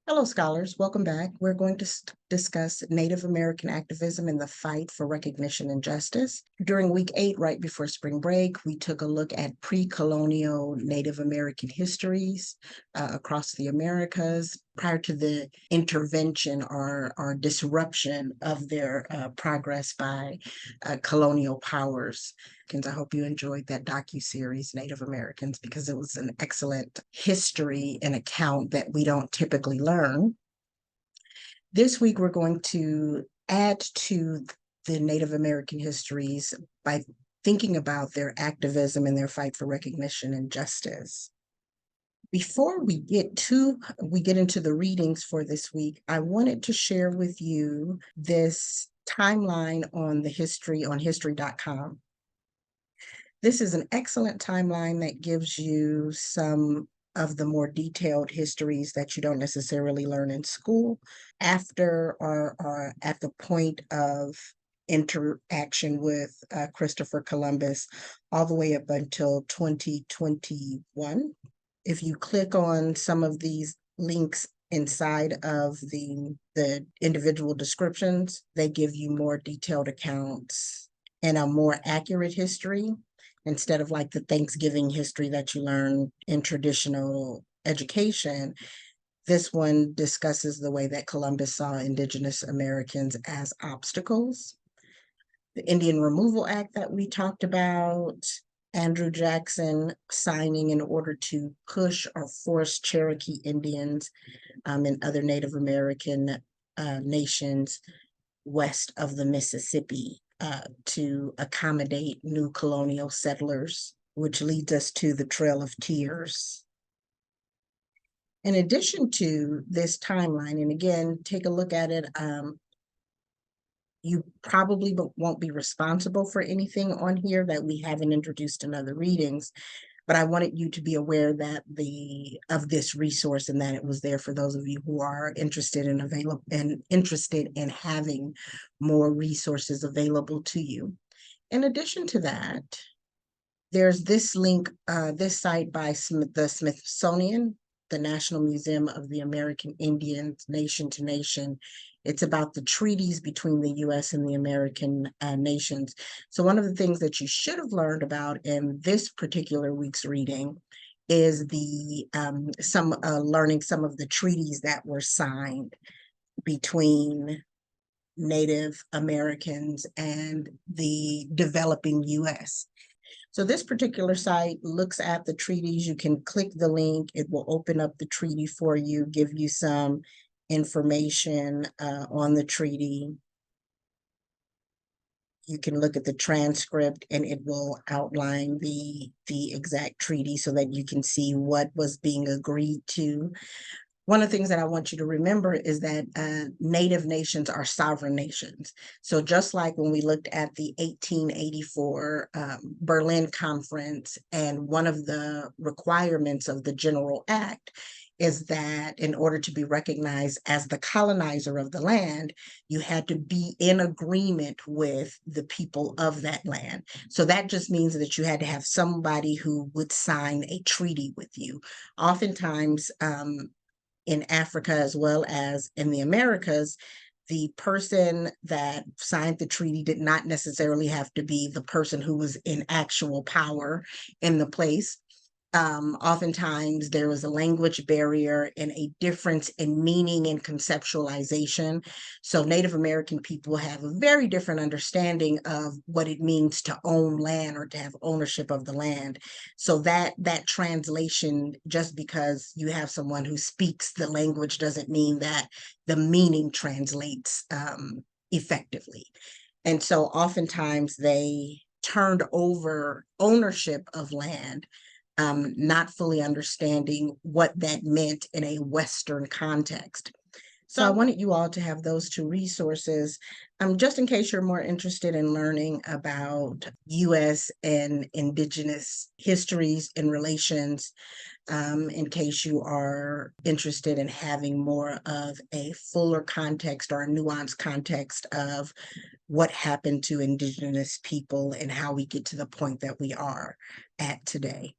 Hello, scholars. Welcome back. We're going to discuss Native American activism and the fight for recognition and justice. During week 8, right before spring break, we took a look at pre-colonial Native American histories across the Americas prior to the intervention or disruption of their progress by colonial powers. I hope you enjoyed that docu-series, Native Americans, because it was an excellent history and account that we don't typically learn. This week, we're going to add to the Native American histories by thinking about their activism and their fight for recognition and justice. Before we get into the readings for this week, I wanted to share with you this timeline on history.com. This is an excellent timeline that gives you some of the more detailed histories that you don't necessarily learn in school after or at the point of interaction with Christopher Columbus, all the way up until 2021. If you click on some of these links inside of the individual descriptions, they give you more detailed accounts and a more accurate history instead of like the Thanksgiving history that you learn in traditional education. This one discusses the way that Columbus saw Indigenous Americans as obstacles. The Indian Removal Act that we talked about, Andrew Jackson signing in order to push or force Cherokee Indians and other Native American nations west of the Mississippi to accommodate new colonial settlers, which leads us to the Trail of Tears. In addition to this timeline, and again, take a look at it, you probably won't be responsible for anything on here that we haven't introduced in other readings, but I wanted you to be aware that of this resource and that it was there for those of you who are interested in having more resources available to you. In addition to that, there's this link, this site by the Smithsonian, the National Museum of the American Indians, Nation to Nation. It's about the treaties between the U.S. and the American nations. So one of the things that you should have learned about in this particular week's reading is learning some of the treaties that were signed between Native Americans and the developing U.S. So this particular site looks at the treaties. You can click the link. It will open up the treaty for you, give you some information on the treaty. You can look at the transcript and it will outline the exact treaty so that you can see what was being agreed to. One of the things that I want you to remember is that Native nations are sovereign nations. So just like when we looked at the 1884 Berlin Conference, and one of the requirements of the General Act is that in order to be recognized as the colonizer of the land, you had to be in agreement with the people of that land. So that just means that you had to have somebody who would sign a treaty with you. Oftentimes, in Africa as well as in the Americas, the person that signed the treaty did not necessarily have to be the person who was in actual power in the place. Oftentimes there was a language barrier and a difference in meaning and conceptualization. So Native American people have a very different understanding of what it means to own land or to have ownership of the land. So that translation, just because you have someone who speaks the language doesn't mean that the meaning translates effectively. And so oftentimes they turned over ownership of land, not fully understanding what that meant in a Western context. So I wanted you all to have those two resources, just in case you're more interested in learning about U.S. and Indigenous histories and relations, in case you are interested in having more of a fuller context or a nuanced context of what happened to Indigenous people and how we get to the point that we are at today.